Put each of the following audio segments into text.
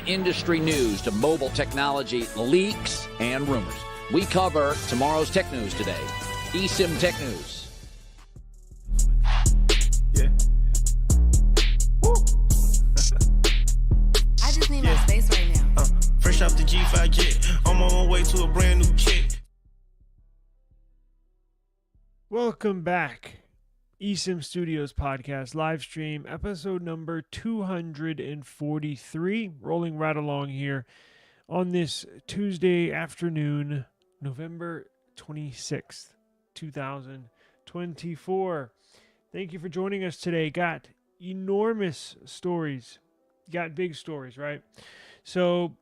industry news to mobile technology leaks and rumors. We cover tomorrow's tech news today. eSIM Tech News. Yeah. Woo. I just need my space right now. Fresh off the G5 jet, I'm on my way to a brand new kit. Welcome back. eSIM Studios podcast live stream episode number 243, rolling right along here on this Tuesday afternoon, November 26th, 2024. Thank you for joining us today. Got enormous stories. Got big stories, right? So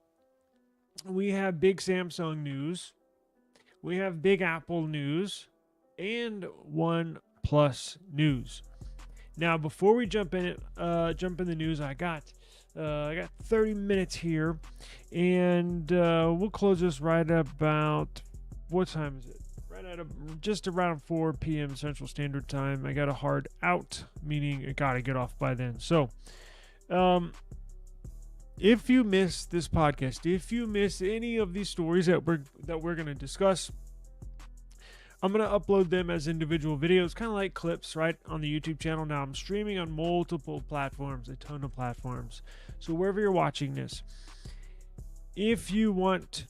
we have big Samsung news. We have big Apple news and OnePlus news. Now, before we jump in the news, I got 30 minutes here, and we'll close this right about, what time is it? Right at just around 4 p.m. Central Standard Time. I got a hard out, meaning I gotta get off by then. So, if you miss this podcast, if you miss any of these stories that we're gonna discuss, I'm going to upload them as individual videos, kind of like clips, right, on the YouTube channel. Now, I'm streaming on multiple platforms, a ton of platforms. So wherever you're watching this, if you want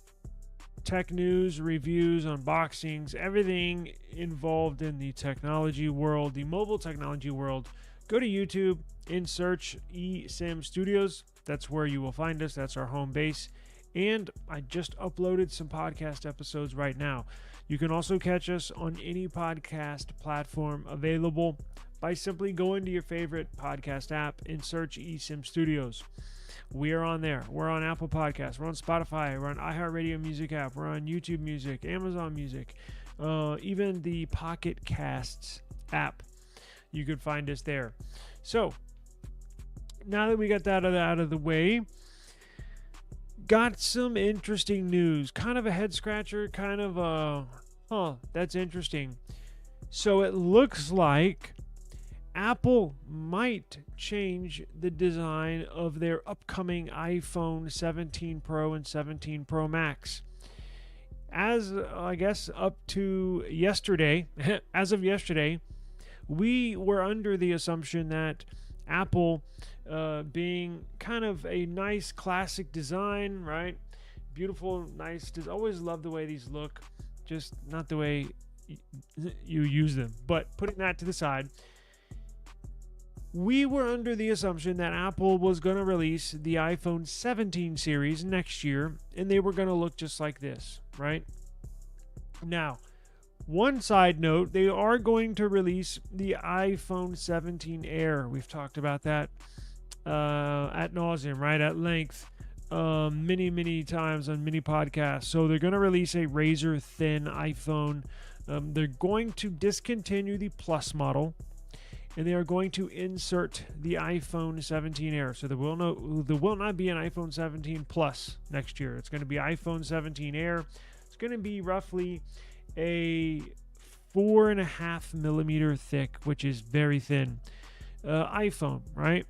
tech news, reviews, unboxings, everything involved in the technology world, the mobile technology world, go to YouTube and search eSIM Studios. That's where you will find us. That's our home base. And I just uploaded some podcast episodes right now. You can also catch us on any podcast platform available by simply going to your favorite podcast app and search eSIM Studios. We are on there. We're on Apple Podcasts. We're on Spotify. We're on iHeartRadio Music app. We're on YouTube Music, Amazon Music, even the Pocket Casts app. You can find us there. So, now that we got that out of the way, got some interesting news, kind of a head scratcher, kind of that's interesting. So it looks like Apple might change the design of their upcoming iPhone 17 Pro and 17 Pro Max. As I guess up to yesterday, as of yesterday, we were under the assumption that Apple, being kind of a nice classic design, right? Beautiful, nice. Always love the way these look, just not the way you use them. But putting that to the side, we were under the assumption that Apple was going to release the iPhone 17 series next year, and they were going to look just like this, right? Now, one side note, they are going to release the iPhone 17 Air. We've talked about that at nauseum, right? At length, many times on many podcasts. So they're going to release a razor thin iPhone. They're going to discontinue the Plus model, and they are going to insert the iPhone 17 Air. So there will not be an iPhone 17 Plus next year. It's going to be iPhone 17 Air. It's going to be roughly a 4.5 millimeter thick, which is very thin, iPhone, right?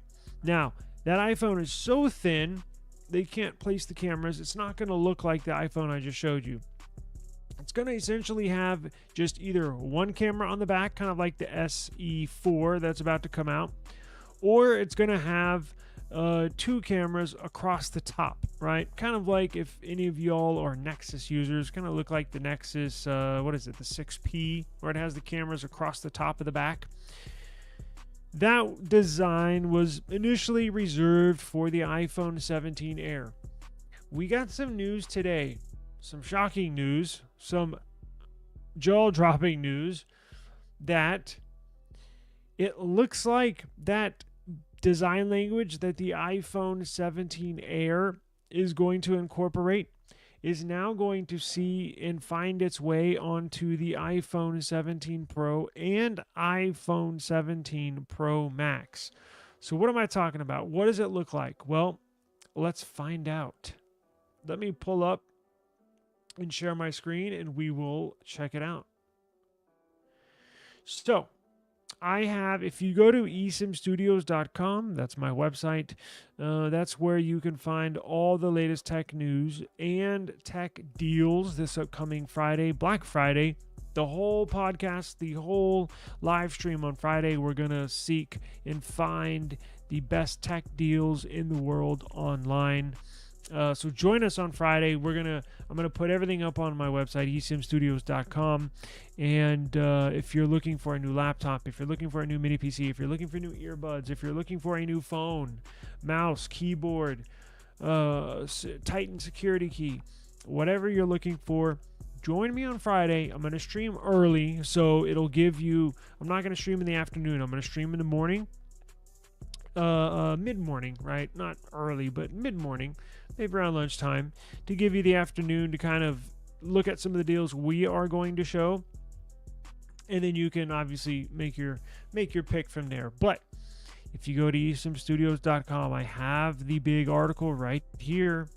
Now, that iPhone is so thin, they can't place the cameras. It's not going to look like the iPhone I just showed you. It's going to essentially have just either one camera on the back, kind of like the SE4 that's about to come out, or it's going to have two cameras across the top, right? Kind of like if any of y'all are Nexus users, kind of look like the Nexus, the 6P, where it has the cameras across the top of the back. That design was initially reserved for the iPhone 17 Air. We got some news today, some shocking news, some jaw-dropping news, that it looks like that design language that the iPhone 17 Air is going to incorporate is now going to see and find its way onto the iPhone 17 Pro and iPhone 17 Pro Max. So what am I talking about? What does it look like? Well, let's find out. Let me pull up and share my screen, and we will check it out. So, I have, if you go to esimstudios.com, that's my website, that's where you can find all the latest tech news and tech deals this upcoming Friday, Black Friday. The whole podcast, the whole live stream on Friday, we're going to seek and find the best tech deals in the world online. So join us on Friday. I'm gonna put everything up on my website, esimstudios.com. And if you're looking for a new laptop, if you're looking for a new mini PC, if you're looking for new earbuds, if you're looking for a new phone, mouse, keyboard, Titan security key, whatever you're looking for, join me on Friday. I'm gonna stream early, so it'll give you. I'm not gonna stream in the afternoon. I'm gonna stream in the morning. Mid-morning, right? Not early, but mid-morning, maybe around lunchtime, to give you the afternoon to kind of look at some of the deals we are going to show, and then you can obviously make your pick from there. But if you go to esimstudios.com, I have the big article right here.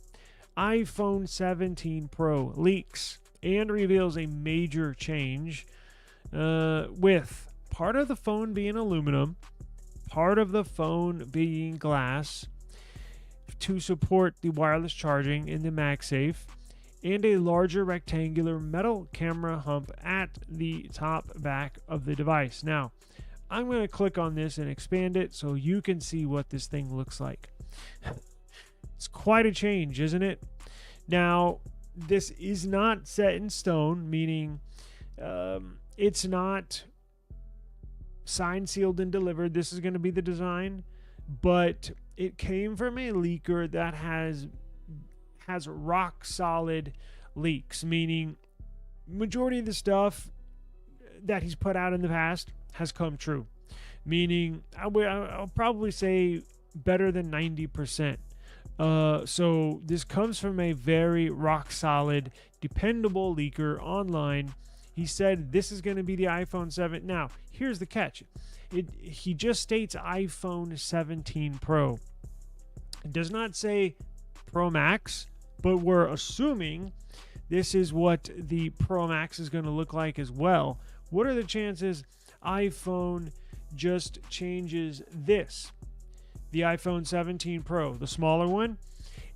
iPhone 17 Pro leaks and reveals a major change, with part of the phone being aluminum, part of the phone being glass to support the wireless charging in the MagSafe, and a larger rectangular metal camera hump at the top back of the device. Now, I'm going to click on this and expand it so you can see what this thing looks like. It's quite a change, isn't it? Now, this is not set in stone, meaning it's not signed, sealed, and delivered. This is going to be the design, but it came from a leaker that has rock solid leaks, meaning majority of the stuff that he's put out in the past has come true, meaning I'll probably say better than 90%. So this comes from a very rock solid, dependable leaker online. He said this is going to be the iPhone 7. Now, here's the catch. He just states iPhone 17 Pro. It does not say Pro Max, but we're assuming this is what the Pro Max is going to look like as well. What are the chances iPhone just changes this, the iPhone 17 Pro, the smaller one,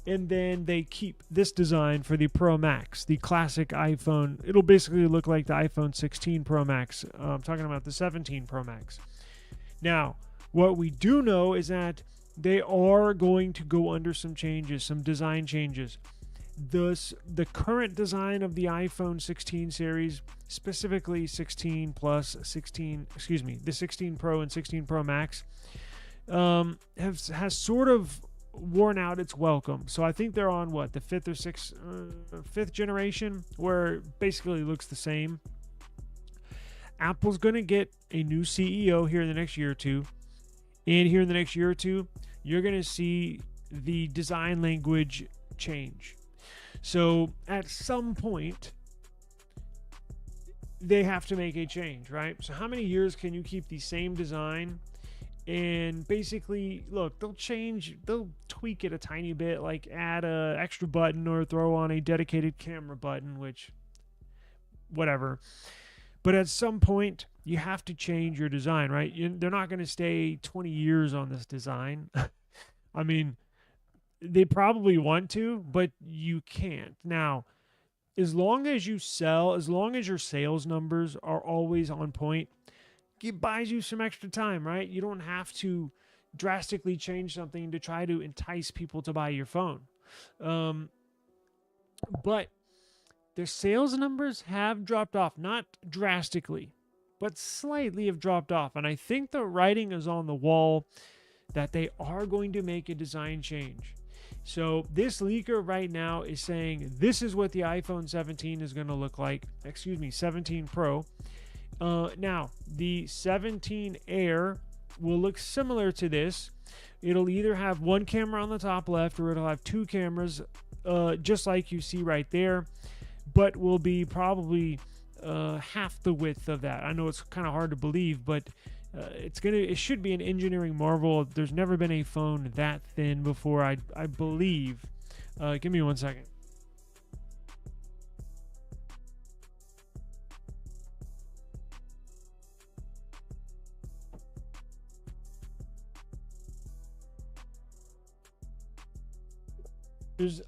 and then they keep this design for the Pro Max, the classic iPhone? It'll basically look like the iPhone 16 Pro Max. I'm talking about the 17 Pro Max. Now, what we do know is that they are going to go under some changes, some design changes. The current design of the iPhone 16 series, specifically 16 Plus, the 16 Pro and 16 Pro Max, has sort of worn out its welcome. So I think they're on the fifth generation, where it basically looks the same. Apple's going to get a new CEO here in the next year or two. And here in the next year or two, you're going to see the design language change. So at some point, they have to make a change, right? So how many years can you keep the same design? And basically, look, they'll tweak it a tiny bit, like add a extra button or throw on a dedicated camera button, which, whatever. But at some point, you have to change your design, right? They're not going to stay 20 years on this design. I mean, they probably want to, but you can't. Now, as long as your sales numbers are always on point, it buys you some extra time, right? You don't have to drastically change something to try to entice people to buy your phone. But their sales numbers have dropped off, not drastically, but slightly have dropped off. And I think the writing is on the wall that they are going to make a design change. So this leaker right now is saying this is what the iPhone 17 is going to look like. 17 Pro. Now, the 17 Air will look similar to this. It'll either have one camera on the top left, or it'll have two cameras, just like you see right there, but will be probably half the width of that. I know it's kind of hard to believe, but it should be an engineering marvel. There's never been a phone that thin before, I believe. Give me 1 second.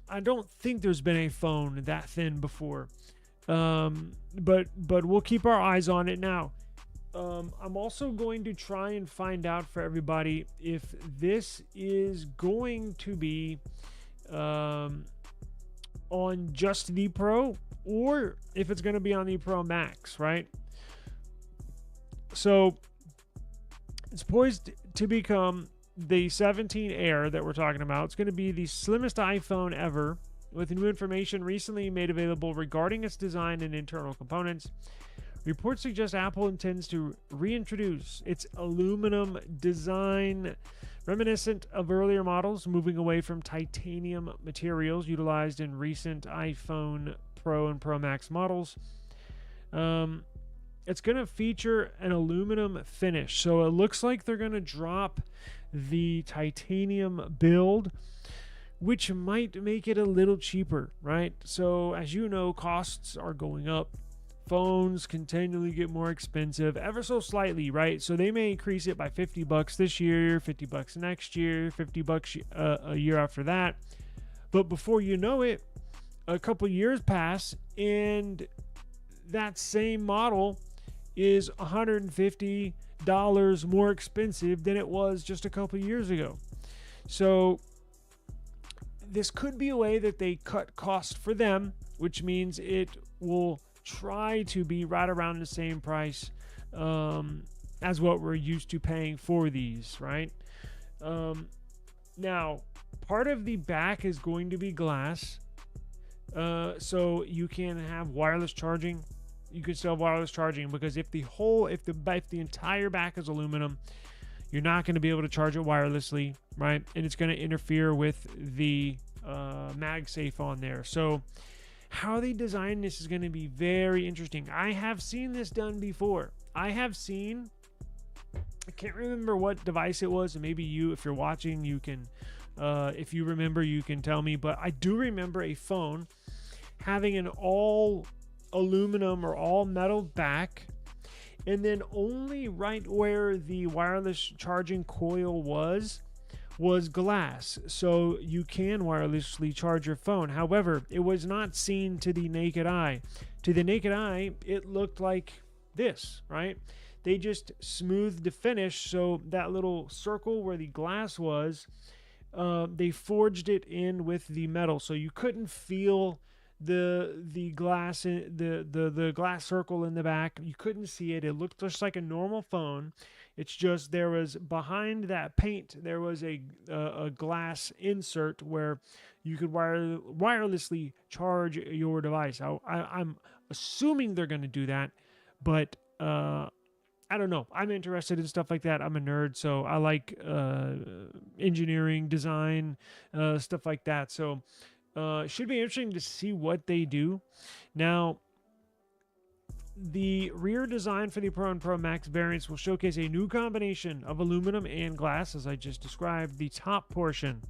I don't think there's been a phone that thin before. But we'll keep our eyes on it now. I'm also going to try and find out for everybody if this is going to be on just the Pro, or if it's going to be on the Pro Max, right? So it's poised to become the 17 Air that we're talking about. It's going to be the slimmest iPhone ever, with new information recently made available regarding its design and internal components. Reports suggest Apple intends to reintroduce its aluminum design reminiscent of earlier models, moving away from titanium materials utilized in recent iPhone Pro and Pro Max models. It's going to feature an aluminum finish, so it looks like they're going to drop the titanium build, which might make it a little cheaper, right? So as you know, costs are going up. Phones continually get more expensive, ever so slightly, right? So they may increase it by $50 this year, $50 next year, $50 a year after that. But before you know it, a couple years pass and that same model is $150 more expensive than it was just a couple years ago. So this could be a way that they cut cost for them, which means it will try to be right around the same price as what we're used to paying for these, right? Now, part of the back is going to be glass, so you can have wireless charging. You can still have wireless charging, because if the entire back is aluminum, you're not going to be able to charge it wirelessly, right? And it's going to interfere with the MagSafe on there. So how they design this is going to be very interesting. I have seen this done before. I can't remember what device it was, and maybe you, if you're watching, you can, if you remember, you can tell me. But I do remember a phone having an all aluminum or all metal back, and then only right where the wireless charging coil was glass, so you can wirelessly charge your phone. However, it was not seen to the naked eye. To the naked eye, it looked like this, right? They just smoothed the finish, so that little circle where the glass was, they forged it in with the metal, so you couldn't feel the glass in the glass circle in the back. You couldn't see it. It looked just like a normal phone. It's just there was, behind that paint, there was a glass insert where you could wirelessly charge your device. I'm assuming they're going to do that, but I don't know. I'm interested in stuff like that. I'm a nerd, so I like engineering, design, stuff like that. So should be interesting to see what they do. Now, the rear design for the Pro and Pro Max variants will showcase a new combination of aluminum and glass, as I just described. The top portion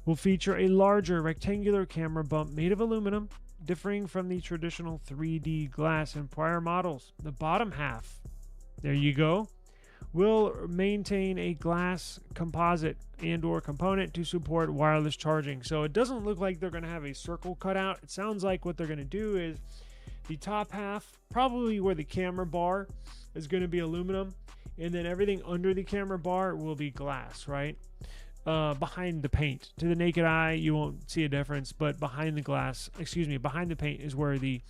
will feature a larger rectangular camera bump made of aluminum, differing from the traditional 3D glass in prior models. The bottom half, there you go, will maintain a glass composite and or component to support wireless charging. So it doesn't look like they're going to have a circle cut out. It sounds like what they're going to do is the top half, probably where the camera bar is going to be aluminum, and then everything under the camera bar will be glass, right? Behind the paint. To the naked eye, you won't see a difference, but behind the paint is where the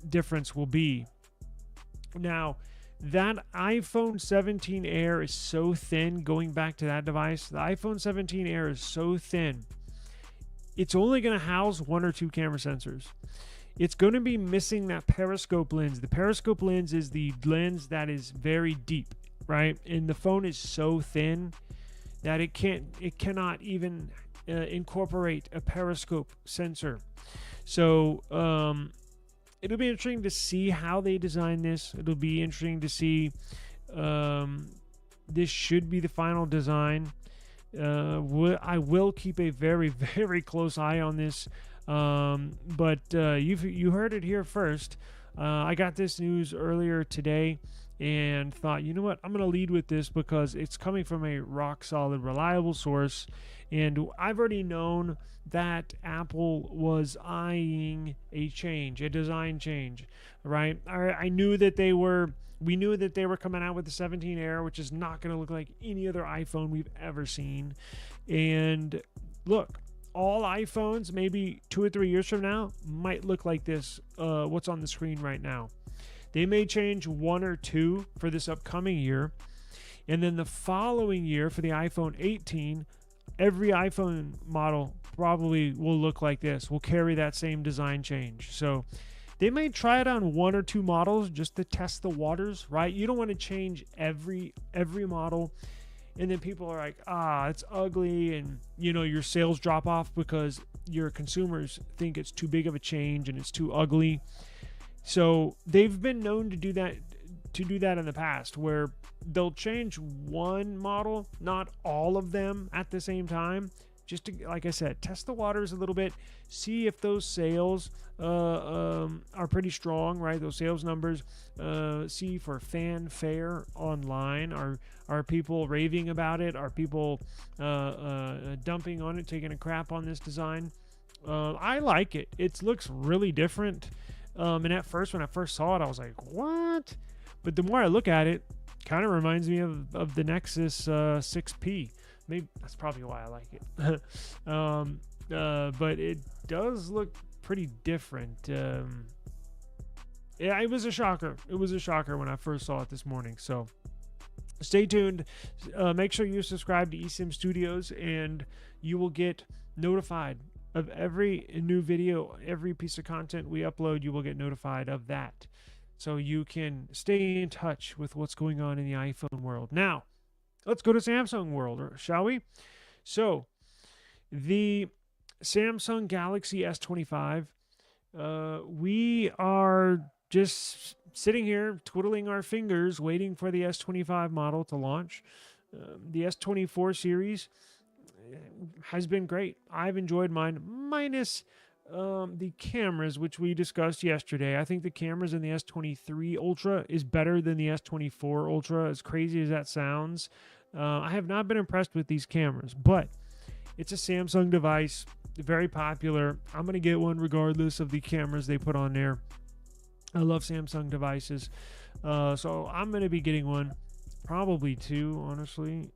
difference will be. Now, that iPhone 17 Air is so thin, going back to that device, the iPhone 17 Air is so thin, it's only going to house 1 or 2 camera sensors. It's going to be missing that periscope lens. The periscope lens is the lens that is very deep, right? And the phone is so thin that it cannot even incorporate a periscope sensor. So it'll be interesting to see how they design this. It'll be interesting to see. This should be the final design. I will keep a very, very close eye on this. But you heard it here first. I got this news earlier today and thought, you know what, I'm going to lead with this because it's coming from a rock solid, reliable source. And I've already known that Apple was eyeing a design change, right? We knew that they were coming out with the 17R, which is not going to look like any other iPhone we've ever seen. And look, all iPhones, maybe 2 or 3 years from now, might look like this, what's on the screen right now. They may change 1 or 2 for this upcoming year. And then the following year for the iPhone 18, every iPhone model probably will look like this, will carry that same design change. So they may try it on 1 or 2 models just to test the waters, right? You don't want to change every model, and then people are like, it's ugly, and your sales drop off because your consumers think it's too big of a change and it's too ugly. So they've been known to do that in the past, where they'll change one model, not all of them at the same time, just to, like I said, test the waters a little bit, see if those sales are pretty strong, right? Those sales numbers, see for fanfare online. Are people raving about it? Are people dumping on it, taking a crap on this design? I like it. It looks really different. And at first, when I first saw it, I was like, what? But the more I look at it, kind of reminds me of the Nexus 6P. Maybe that's probably why I like it. But it does look pretty different. Yeah, it was a shocker. It was a shocker when I first saw it this morning. So stay tuned. Make sure you subscribe to eSIM Studios, and you will get notified of every new video, every piece of content we upload. You will get notified of that. So you can stay in touch with what's going on in the iPhone world. Now, let's go to Samsung world, shall we? So, the Samsung Galaxy S25, we are just sitting here twiddling our fingers waiting for the S25 model to launch. The S24 series has been great. I've enjoyed mine, minus the cameras, which we discussed yesterday. I think the cameras in the S23 Ultra is better than the S24 Ultra, as crazy as that sounds. I have not been impressed with these cameras, but it's a Samsung device, very popular. I'm going to get one regardless of the cameras they put on there. I love Samsung devices, so I'm going to be getting one, probably 2, honestly.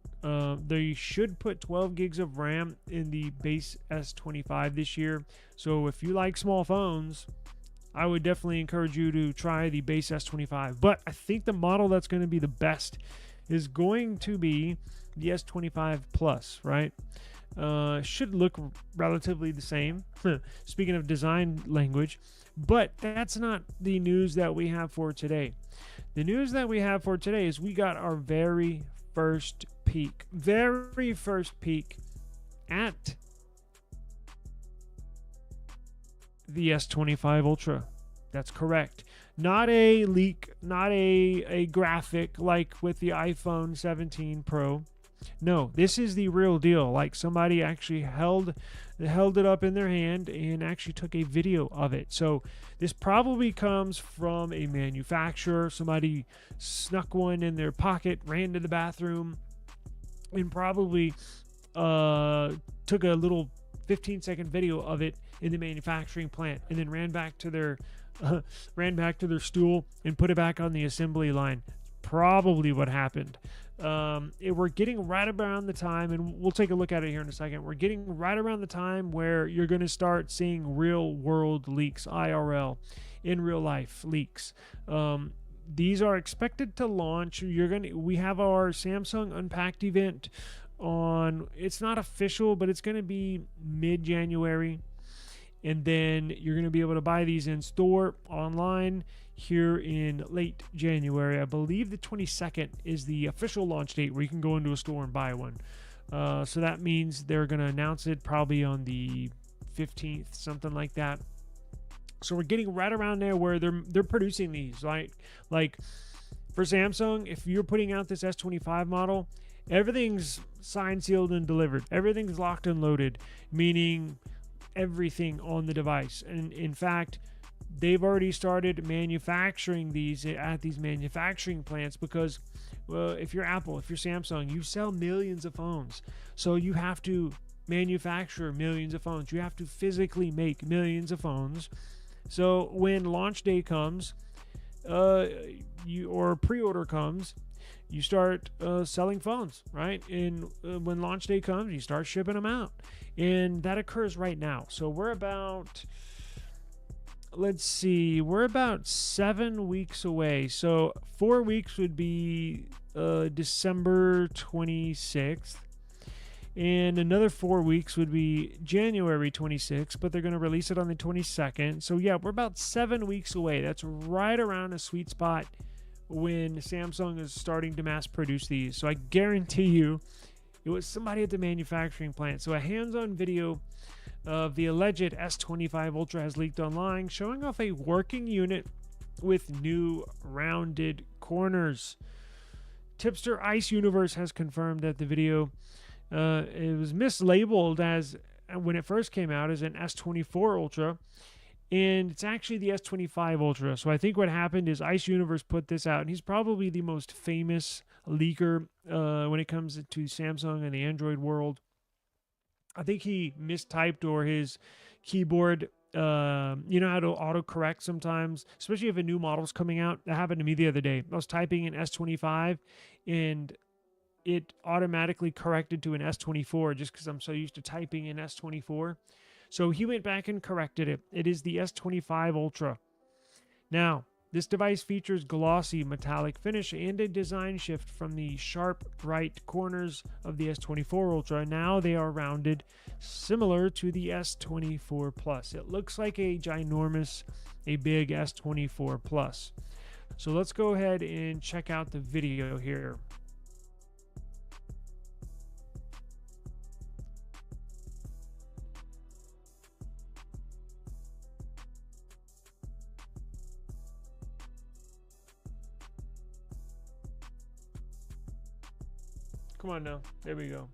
They should put 12 gigs of RAM in the base S25 this year. So if you like small phones, I would definitely encourage you to try the base S25. But I think the model that's going to be the best is going to be the S25 Plus, right? Should look relatively the same. Speaking of design language. But that's not the news that we have for today. The news that we have for today is we got our very first peek at the S25 Ultra. That's correct. Not a leak, not a graphic like with the iPhone 17 Pro. No, this is the real deal. Like somebody actually held it up in their hand and actually took a video of it. So this probably comes from a manufacturer. Somebody snuck one in their pocket, ran to the bathroom, and probably took a little 15-second video of it in the manufacturing plant, and then ran back to their stool and put it back on the assembly line. Probably what happened. We're getting right around the time, and we'll take a look at it here in a second. We're getting right around the time where you're going to start seeing real world leaks, IRL, in real life leaks. These are expected to launch. We have our Samsung Unpacked event on. It's not official, but it's going to be mid-January, and then you're going to be able to buy these in store, online, here in late January. I believe the 22nd is the official launch date where you can go into a store and buy one. So that means they're going to announce it probably on the 15th, something like that. So we're getting right around there where they're producing these. Like for Samsung, if you're putting out this S25 model, everything's signed, sealed, and delivered. Everything's locked and loaded, meaning everything on the device. And in fact, they've already started manufacturing these at these manufacturing plants because, well, if you're Apple, if you're Samsung, you sell millions of phones. So you have to manufacture millions of phones. You have to physically make millions of phones. So when launch day comes, or pre-order comes, you start selling phones, right? And when launch day comes, you start shipping them out. And that occurs right now. So we're about, let's see, we're about 7 weeks away. So 4 weeks would be December 26th. And another 4 weeks would be January 26th, but they're going to release it on the 22nd. So yeah, we're about 7 weeks away. That's right around a sweet spot when Samsung is starting to mass produce these. So I guarantee you it was somebody at the manufacturing plant. So a hands-on video of the alleged S25 Ultra has leaked online, showing off a working unit with new rounded corners. Tipster Ice Universe has confirmed that the video it was mislabeled as, when it first came out, as an S24 Ultra, and it's actually the S25 Ultra. So I think what happened is Ice Universe put this out, and he's probably the most famous leaker when it comes to Samsung and the Android world. I think he mistyped, or his keyboard, you know how to autocorrect sometimes, especially if a new model's coming out. That happened to me the other day. I was typing in S25, and it automatically corrected to an S24 just because I'm so used to typing in S24. So he went back and corrected it. It is the S25 Ultra. Now, this device features glossy metallic finish and a design shift from the sharp right corners of the S24 Ultra. Now they are rounded, similar to the S24 Plus. It looks like a ginormous, a big S24 Plus. So let's go ahead and check out the video here. Come on now. There we go.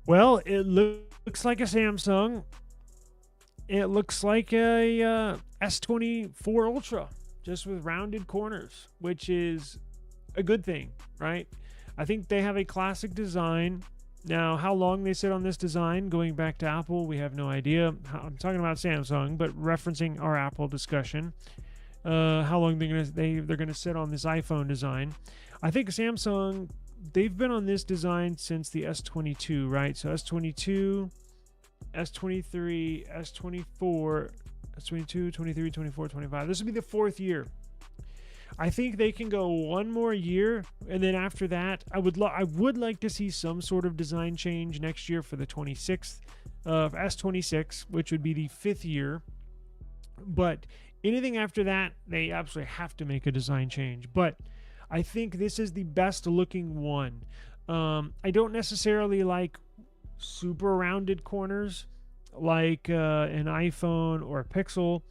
Well, it looks like a Samsung. It looks like a S24 Ultra, just with rounded corners, which is a good thing, right? I think they have a classic design. Now, how long they sit on this design, going back to Apple, we have no idea. I'm talking about Samsung, but referencing our Apple discussion, how long they're gonna sit on this iPhone design. I think Samsung, they've been on this design since the S22, right? So S22, S23, S24, S22, 23, 24, 25. This will be the 4th year. I think they can go one more year, and then after that, I would like to see some sort of design change next year for the 26th of S26, which would be the 5th year. But anything after that, they absolutely have to make a design change. But I think this is the best looking one. I don't necessarily like super rounded corners like an iPhone or a Pixel.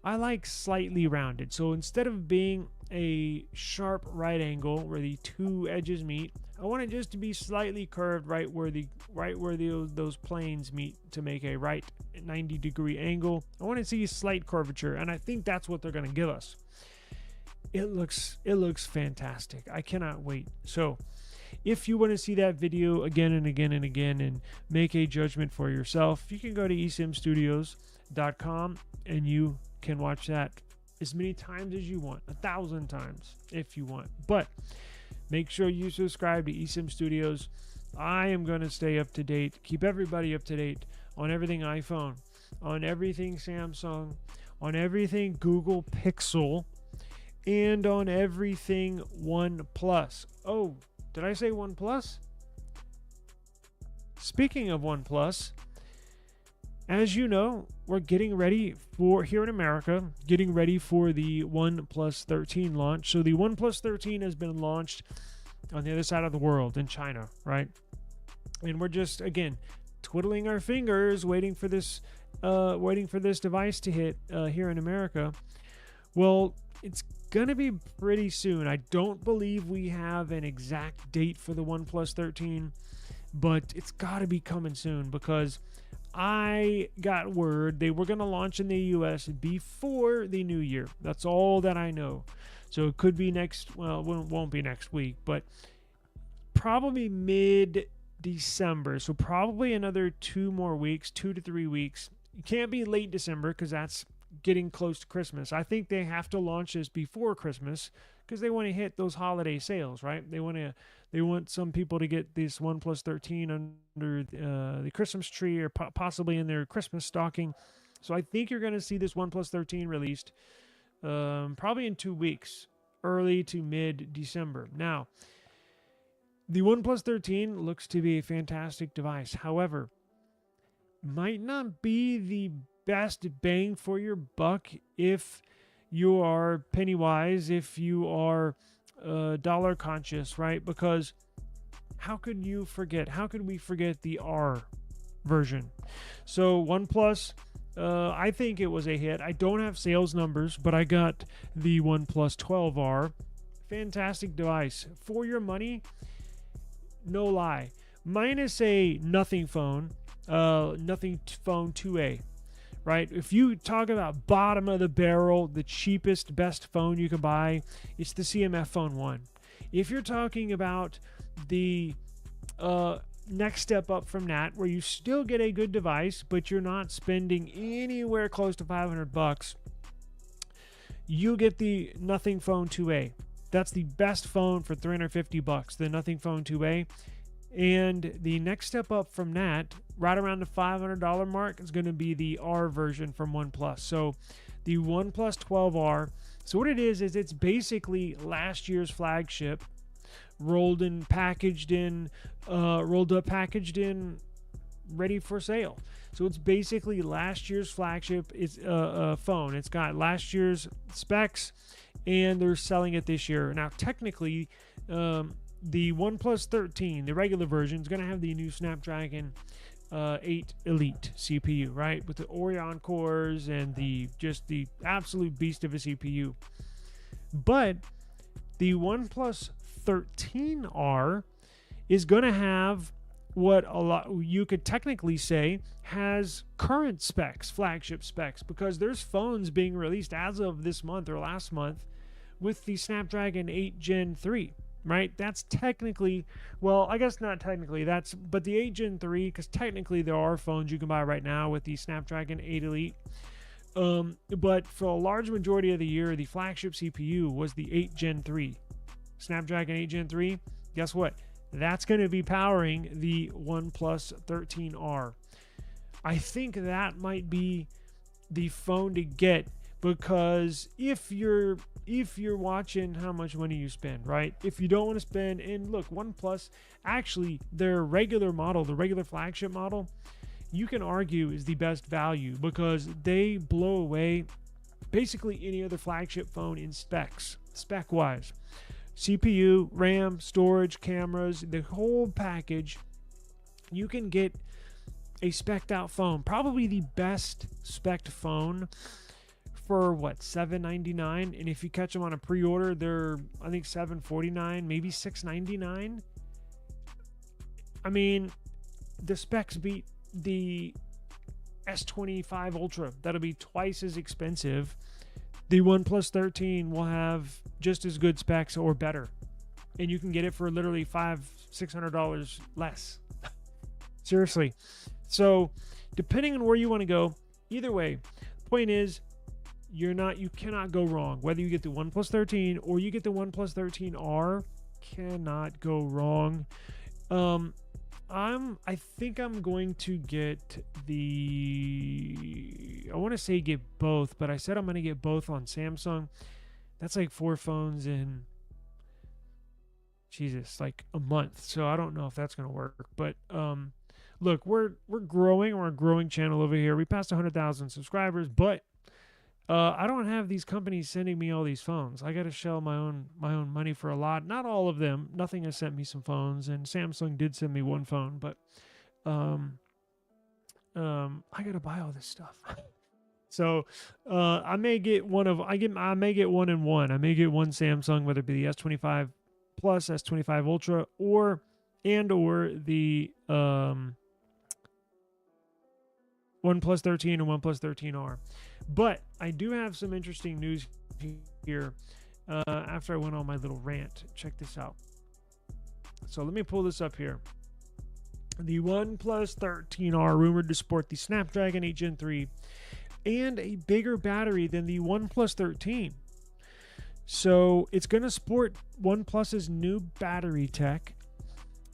I like slightly rounded. So instead of being a sharp right angle where the two edges meet, I want it just to be slightly curved right where those planes meet to make a right 90-degree angle. I want to see a slight curvature, and I think that's what they're going to give us. It looks fantastic. I cannot wait. So if you want to see that video again and again and again and make a judgment for yourself, you can go to esimstudios.com and you can watch that as many times as you want, 1,000 times if you want. But make sure you subscribe to eSIM Studios. I am going to stay up to date, keep everybody up to date on everything iPhone, on everything Samsung, on everything Google Pixel, and on everything OnePlus. Oh, did I say OnePlus? Speaking of OnePlus, as you know, we're getting ready for, here in America, getting ready for the OnePlus 13 launch. So the OnePlus 13 has been launched on the other side of the world in China, right? And we're just, again, twiddling our fingers, waiting for this device to hit here in America. Well, it's going to be pretty soon. I don't believe we have an exact date for the OnePlus 13. but it's got to be coming soon because I got word they were going to launch in the US before the new year. That's all that I know. So it could be well, it won't be next week, but probably mid-December. So probably another 2 more weeks, 2 to 3 weeks. It can't be late December because that's getting close to Christmas. I think they have to launch this before Christmas because they want to hit those holiday sales, right? They want some people to get this OnePlus 13 under the Christmas tree or possibly in their Christmas stocking. So I think you're going to see this OnePlus 13 released probably in 2 weeks, early to mid-December. Now, the OnePlus 13 looks to be a fantastic device. However, might not be the best bang for your buck if you are penny wise, if you are dollar conscious, right? Because how could we forget the R version? So OnePlus, I think it was a hit. I don't have sales numbers, but I got the OnePlus 12R. Fantastic device. For your money, no lie. Minus a nothing phone 2A. Right? If you talk about bottom of the barrel, the cheapest, best phone you can buy, it's the CMF Phone 1. If you're talking about the next step up from that, where you still get a good device, but you're not spending anywhere close to $500, you get the Nothing Phone 2A. That's the best phone for $350, the Nothing Phone 2A. And the next step up from that, right around the $500 mark, is going to be the R version from OnePlus. So the OnePlus 12R. So what it is it's basically last year's flagship, rolled up, packaged in, ready for sale. So it's basically last year's flagship phone. It's got last year's specs, and they're selling it this year. Now, technically, the OnePlus 13, the regular version, is going to have the new Snapdragon 8 Elite CPU, right? With the Orion cores and the absolute beast of a CPU. But the OnePlus 13R is going to have what you could technically say has current specs, flagship specs, because there's phones being released as of this month or last month with the Snapdragon 8 Gen 3. Right? That's technically, well, I guess not technically, but the 8 Gen 3, because technically there are phones you can buy right now with the Snapdragon 8 Elite. But for a large majority of the year, the flagship CPU was the 8 Gen 3. Snapdragon 8 Gen 3, guess what? That's going to be powering the OnePlus 13R. I think that might be the phone to get, because if you're watching how much money you spend, right? If you don't want to spend, and look, OnePlus, actually, their regular model, the regular flagship model, you can argue is the best value because they blow away basically any other flagship phone in spec-wise. CPU, RAM, storage, cameras, the whole package. You can get a spec'd out phone, probably the best spec'd phone, for what, $799, and if you catch them on a pre-order, they're, I think, $749, maybe $699. I mean, the specs beat the S25 Ultra. That'll be twice as expensive. The OnePlus 13 will have just as good specs or better, and you can get it for literally $500-$600 less. Seriously. So depending on where you want to go, either way, the point is, you cannot go wrong. Whether you get the OnePlus 13 or you get the OnePlus 13R, cannot go wrong. I think I'm going to get I want to say get both, but I said I'm going to get both on Samsung. That's like 4 phones in, Jesus, like a month. So I don't know if that's going to work. But look, we're growing. We're a growing channel over here. We passed 100,000 subscribers, but I don't have these companies sending me all these phones. I got to shell my own money for a lot. Not all of them. Nothing has sent me some phones, and Samsung did send me one phone, but I got to buy all this stuff. So I may get one and one. I may get one Samsung, whether it be the S25 Plus, S25 Ultra, or and or the OnePlus 13 and OnePlus 13R. But I do have some interesting news here after I went on my little rant. Check this out. So let me pull this up here. The OnePlus 13R rumored to sport the Snapdragon 8 Gen 3 and a bigger battery than the OnePlus 13. So it's going to sport OnePlus's new battery tech,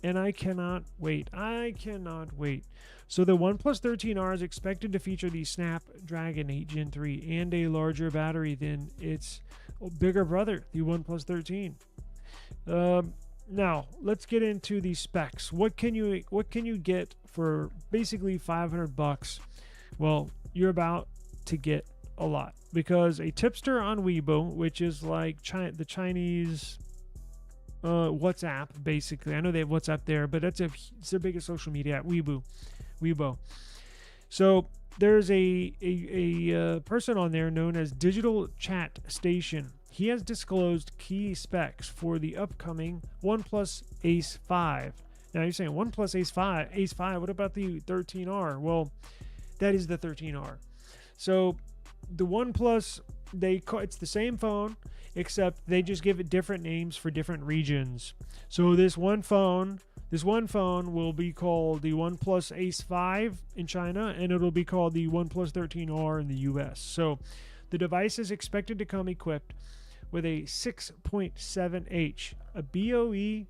and I cannot wait. So the OnePlus 13R is expected to feature the Snapdragon 8 Gen 3 and a larger battery than its bigger brother, the OnePlus 13. Now let's get into the specs. What can you get for basically $500? Well, you're about to get a lot, because a tipster on Weibo, which is like the Chinese WhatsApp, basically. I know they have WhatsApp there, but it's their biggest social media app, Weibo. So there's a person on there known as Digital Chat Station. He has disclosed key specs for the upcoming OnePlus Ace 5. Now you're saying OnePlus Ace 5, what about the 13R? Well, that is the 13R. So the OnePlus, it's the same phone, except they just give it different names for different regions. So this one phone will be called the OnePlus Ace 5 in China, and it'll be called the OnePlus 13R in the US. So the device is expected to come equipped with a 6.7H, a BOE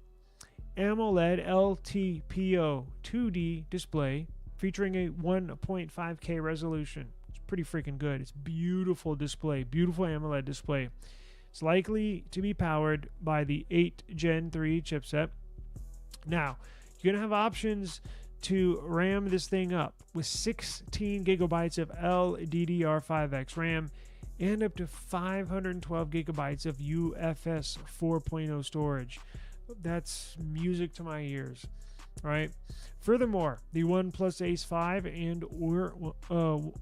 AMOLED LTPO 2D display featuring a 1.5K resolution. It's pretty freaking good. It's beautiful display, beautiful AMOLED display. It's likely to be powered by the 8 Gen 3 chipset. Now, you're going to have options to RAM this thing up with 16 gigabytes of LDDR5X RAM and up to 512 gigabytes of UFS 4.0 storage. That's music to my ears, right? Furthermore, the OnePlus Ace 5 and OnePlus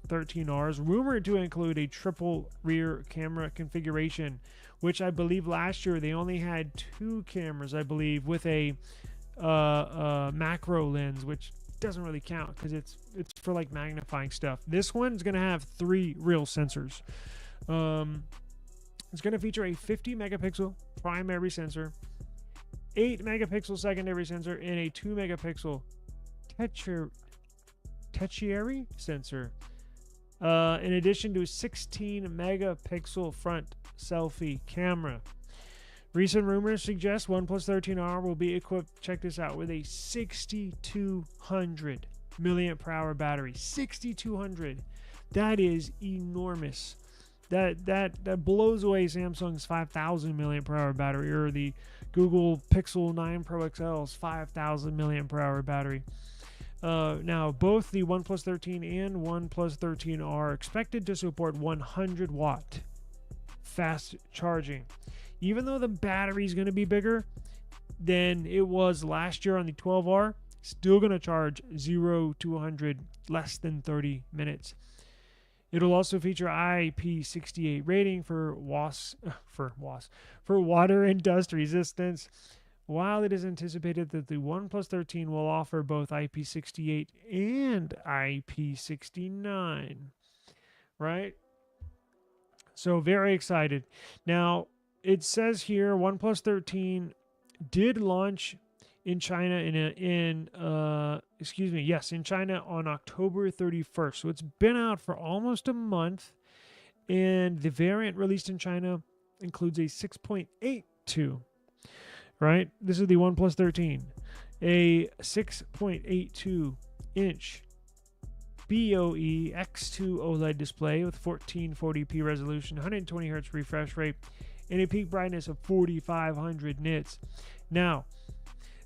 13R is rumored to include a triple rear camera configuration, which I believe last year they only had 2 cameras, I believe, with a macro lens, which doesn't really count because it's for like magnifying stuff. This one's going to have 3 real sensors. It's going to feature a 50 megapixel primary sensor, 8 megapixel secondary sensor, and a 2 megapixel tertiary sensor, in addition to a 16 megapixel front selfie camera. Recent rumors suggest OnePlus 13R will be equipped, check this out, with a 6,200 milliamp per hour battery. 6,200. That is enormous. That blows away Samsung's 5,000 milliamp per hour battery, or the Google Pixel 9 Pro XL's 5,000 milliamp per hour battery. Now, both the OnePlus 13 and OnePlus 13 are expected to support 100 watt fast charging. Even though the battery is going to be bigger than it was last year on the 12R, still going to charge 0 to 100 less than 30 minutes. It'll also feature IP68 rating for water and dust resistance, while it is anticipated that the OnePlus 13 will offer both IP68 and IP69. Right? So very excited. Now, it says here OnePlus 13 did launch in China in China on October 31st. So it's been out for almost a month, and the variant released in China includes a 6.82. Right? This is the OnePlus 13, a 6.82 inch BOE X2 OLED display with 1440p resolution, 120 Hz refresh rate, and a peak brightness of 4,500 nits. Now,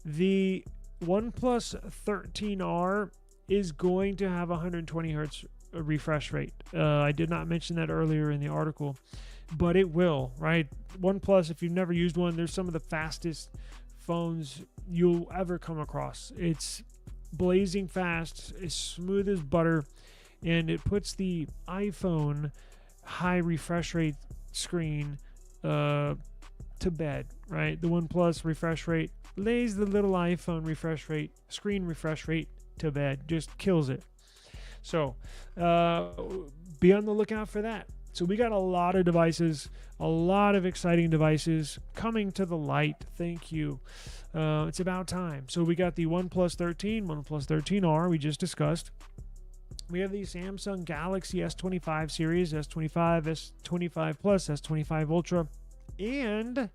the OnePlus 13R is going to have 120 Hz refresh rate. I did not mention that earlier in the article, but it will, right? OnePlus, if you've never used one, there's some of the fastest phones you'll ever come across. It's blazing fast, as smooth as butter, and it puts the iPhone high refresh rate screen to bed, right? The OnePlus refresh rate lays the little iPhone refresh rate, screen refresh rate to bed, just kills it. So be on the lookout for that. So we got a lot of devices, a lot of exciting devices coming to the light. Thank you. It's about time. So we got the OnePlus 13, OnePlus 13R we just discussed. We have the Samsung Galaxy S25 series, S25, S25 Plus, S25 Ultra, and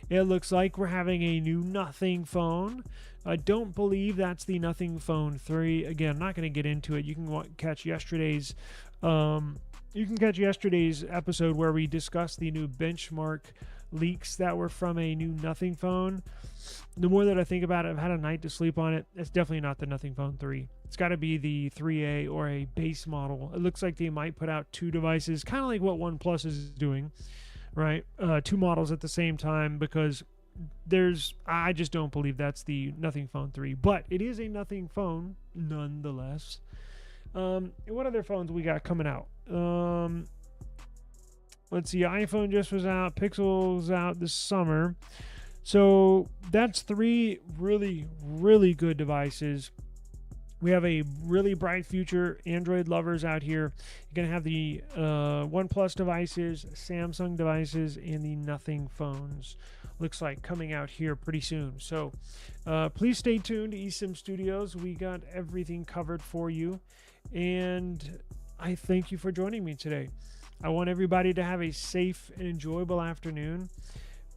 it looks like we're having a new Nothing phone. I don't believe that's the Nothing Phone 3. Again, I'm not going to get into it. You can catch yesterday's episode where we discussed the new benchmark leaks that were from a new Nothing phone. The more that I think about it, I've had a night to sleep on it. It's definitely not the Nothing Phone 3. It's got to be the 3A or a base model. It looks like they might put out two devices, kind of like what OnePlus is doing, right? Two models at the same time, because I just don't believe that's the Nothing Phone 3. But it is a Nothing phone nonetheless. What other phones we got coming out? Let's see. iPhone just was out. Pixel's out this summer. So that's three really, really good devices. We have a really bright future. Android lovers out here. You're going to have the OnePlus devices, Samsung devices, and the Nothing phones. Looks like coming out here pretty soon. So please stay tuned to eSIM Studios. We got everything covered for you. And I thank you for joining me today. I want everybody to have a safe and enjoyable afternoon.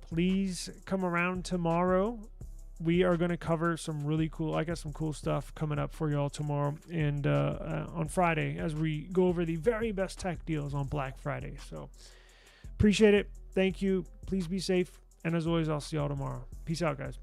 Please come around tomorrow. We are going to cover some really cool, I got some cool stuff coming up for y'all tomorrow and on Friday as we go over the very best tech deals on Black Friday. So appreciate it. Thank you. Please be safe. And as always, I'll see y'all tomorrow. Peace out, guys.